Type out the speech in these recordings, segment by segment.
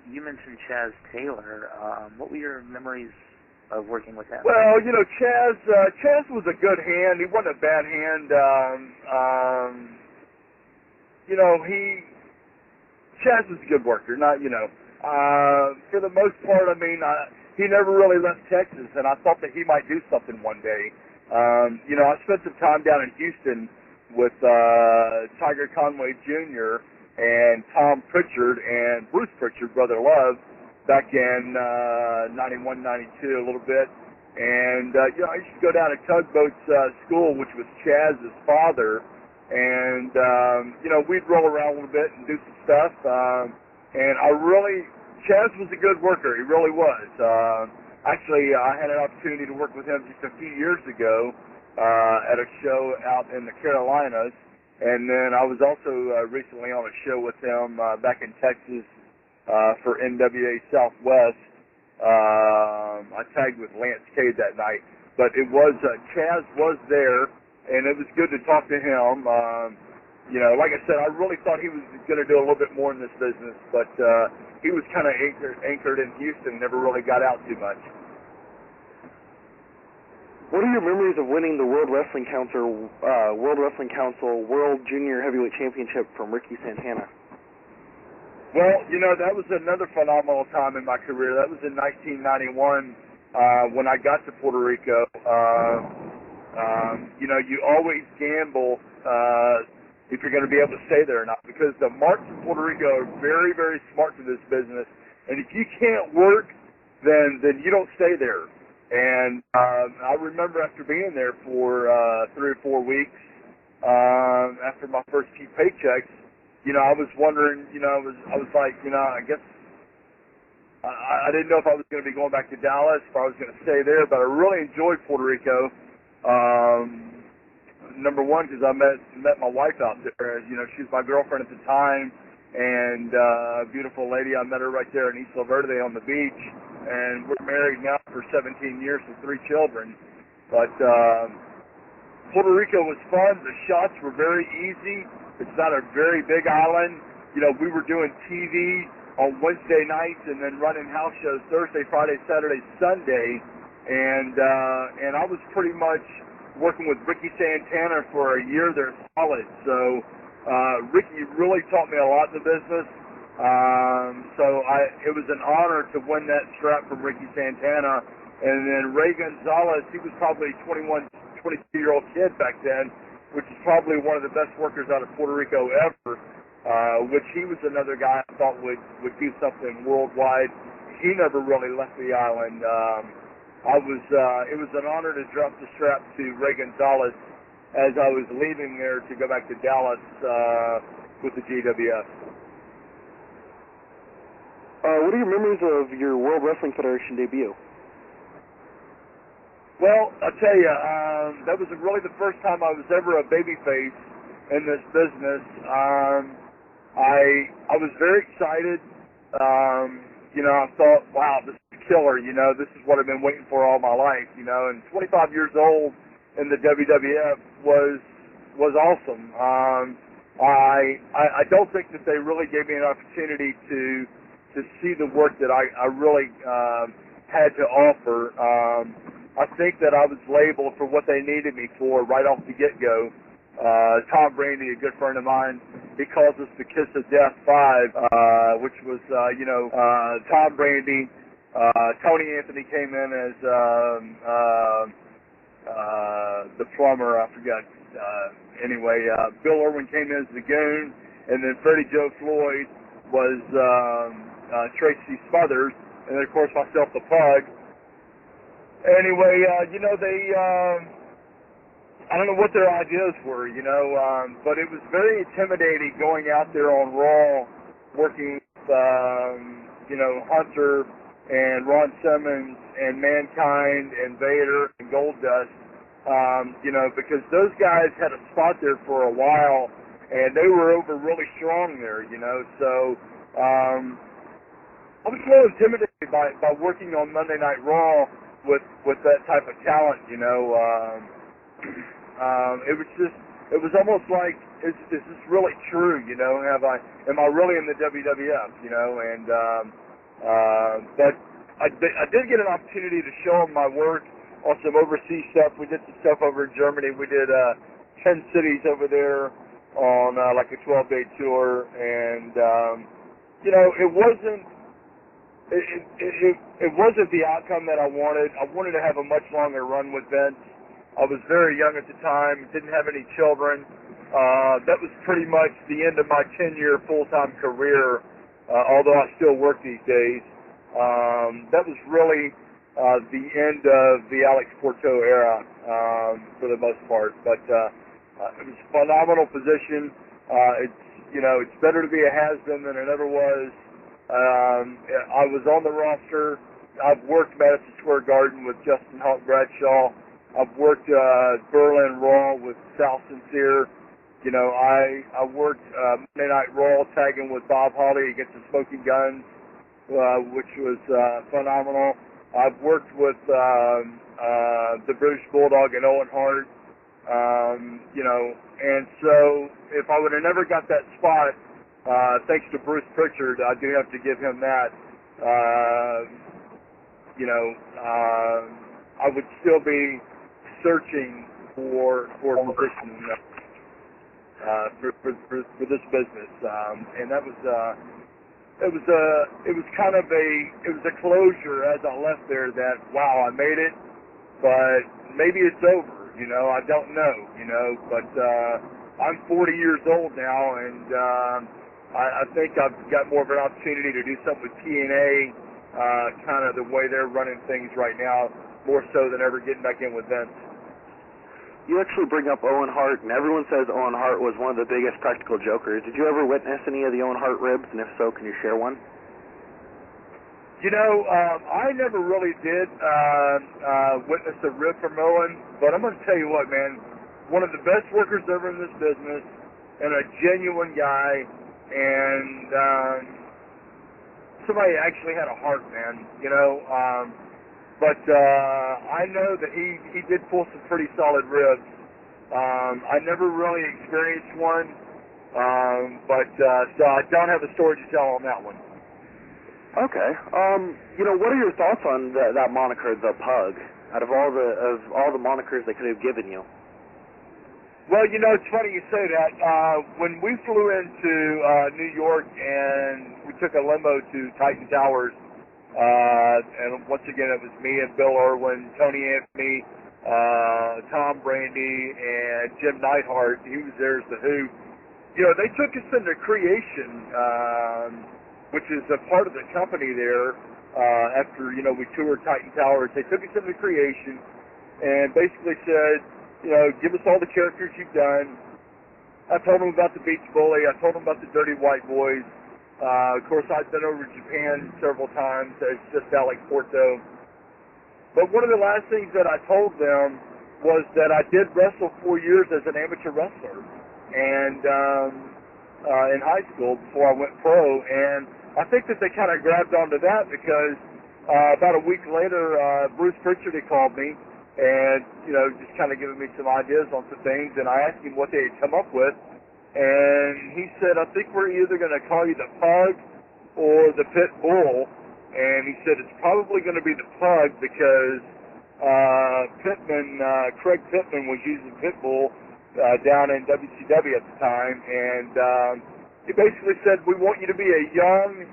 You mentioned Chaz Taylor. What were your memories of working with him? Well, you know, Chaz was a good hand. He wasn't a bad hand. You know, Chaz was a good worker. Not, you know, for the most part, I mean, he never really left Texas, and I thought that he might do something one day. You know, I spent some time down in Houston with Tiger Conway Jr. and Tom Pritchard and Bruce Pritchard, Brother Love, back in 91, 92, a little bit. And, you know, I used to go down to Tugboat's school, which was Chaz's father. And, you know, we'd roll around a little bit and do some stuff. And Chaz was a good worker. He really was. Actually, I had an opportunity to work with him just a few years ago at a show out in the Carolinas. And then I was also recently on a show with him back in Texas for NWA Southwest. I tagged with Lance Cade that night. But it was, Chaz was there, and it was good to talk to him. You know, like I said, I really thought he was going to do a little bit more in this business, but he was kind of anchored in Houston, never really got out too much. What are your memories of winning the World Wrestling Council World Junior Heavyweight Championship from Ricky Santana? Well, you know, that was another phenomenal time in my career. That was in 1991 when I got to Puerto Rico. You know, you always gamble if you're going to be able to stay there or not, because the marks in Puerto Rico are very, very smart to this business. And if you can't work, then you don't stay there. And I remember after being there for 3 or 4 weeks, after my first few paychecks, you know, I was wondering, you know, I was like, you know, I guess I didn't know if I was going to be going back to Dallas, if I was going to stay there, but I really enjoyed Puerto Rico. Number one, because I met my wife out there. You know, she was my girlfriend at the time, and a beautiful lady. I met her right there in Isla Verde on the beach, and we're married now for 17 years with 3 children. But Puerto Rico was fun. The shots were very easy. It's not a very big island. You know, we were doing TV on Wednesday nights and then running house shows Thursday, Friday, Saturday, Sunday, and I was pretty much working with Ricky Santana for a year there solid. So Ricky really taught me a lot in the business. So it was an honor to win that strap from Ricky Santana. And then Ray Gonzalez, he was probably a 21, 22-year-old kid back then, which is probably one of the best workers out of Puerto Rico ever, which he was another guy I thought would do something worldwide. He never really left the island. It was an honor to drop the strap to Ray Gonzalez as I was leaving there to go back to Dallas with the GWF. What are your memories of your World Wrestling Federation debut? Well, I'll tell you, that was really the first time I was ever a babyface in this business. I was very excited. You know, I thought, wow, this is killer. You know, this is what I've been waiting for all my life. You know, and 25 years old in the WWF was awesome. I don't think that they really gave me an opportunity to see the work that I really had to offer. I think that I was labeled for what they needed me for right off the get-go. Tom Brandy, a good friend of mine, he calls us the Kiss of Death 5, which was, you know, Tom Brandy, Tony Anthony came in as the plumber, I forgot. Anyway, Bill Irwin came in as the Goon, and then Freddie Joe Floyd was Tracy Smothers, and then, of course, myself, the Pug. Anyway, you know, I don't know what their ideas were, you know, but it was very intimidating going out there on Raw, working with, you know, Hunter and Ron Simmons and Mankind and Vader and Goldust, you know, because those guys had a spot there for a while, and they were over really strong there, you know, so I was a little intimidated by working on Monday Night Raw with that type of talent, you know. It was just, it was almost like, is this really true? You know, am I really in the WWF? You know, and but I did get an opportunity to show them my work on some overseas stuff. We did some stuff over in Germany. We did 10 cities over there on like a 12-day tour, and you know, it wasn't the outcome that I wanted. I wanted to have a much longer run with Vince. I was very young at the time, didn't have any children. That was pretty much the end of my 10-year full-time career, although I still work these days. That was really the end of the Alex Pourteau era for the most part. But it was a phenomenal position. It's better to be a has-been than it ever was. I was on the roster. I've worked Madison Square Garden with Justin Hawk Bradshaw. I've worked Berlin Raw with Sal Sincere. You know, I worked Monday Night Raw tagging with Bob Holly against the Smoking Guns, which was phenomenal. I've worked with the British Bulldog and Owen Hart. You know, and so if I would have never got that spot, thanks to Bruce Pritchard, I do have to give him that. I would still be searching for a position for this business, and that was it was kind of a closure as I left there that, wow, I made it, but maybe it's over. You know, I don't know. You know, but I'm 40 years old now, and I think I've got more of an opportunity to do something with TNA, kind of the way they're running things right now, more so than ever getting back in with Vince. You actually bring up Owen Hart, and everyone says Owen Hart was one of the biggest practical jokers. Did you ever witness any of the Owen Hart ribs, and if so, can you share one? You know, I never really did witness a rib from Owen, but I'm going to tell you what, man, one of the best workers ever in this business, and a genuine guy, and somebody actually had a heart, man, you know. But I know that he did pull some pretty solid ribs. I never really experienced one, so I don't have a story to tell on that one. Okay. You know, what are your thoughts on that moniker, the Pug? Out of all the monikers they could have given you. Well, you know, it's funny you say that. When we flew into New York and we took a limo to Titan Towers. And once again, it was me and Bill Irwin, Tony Anthony, Tom Brandy, and Jim Neidhart. He was there as the Who. You know, they took us into Creation, which is a part of the company there. After, you know, we toured Titan Towers, they took us into Creation and basically said, you know, give us all the characters you've done. I told them about the Beach Bully. I told them about the Dirty White Boys. Of course, I've been over to Japan several times as just Alex Pourteau. But one of the last things that I told them was that I did wrestle 4 years as an amateur wrestler, and in high school before I went pro. And I think that they kind of grabbed onto that because about a week later, Bruce Pritchard had called me and, you know, just kind of giving me some ideas on some things, and I asked him what they had come up with. And he said, I think we're either going to call you the Pug or the Pit Bull. And he said, it's probably going to be the Pug because Craig Pittman was using Pit Bull down in WCW at the time. And he basically said, we want you to be a young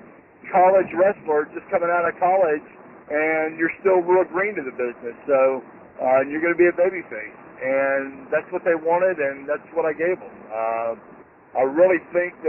college wrestler just coming out of college, and you're still real green to the business. So you're going to be a babyface. And that's what they wanted, and that's what I gave them. I really think that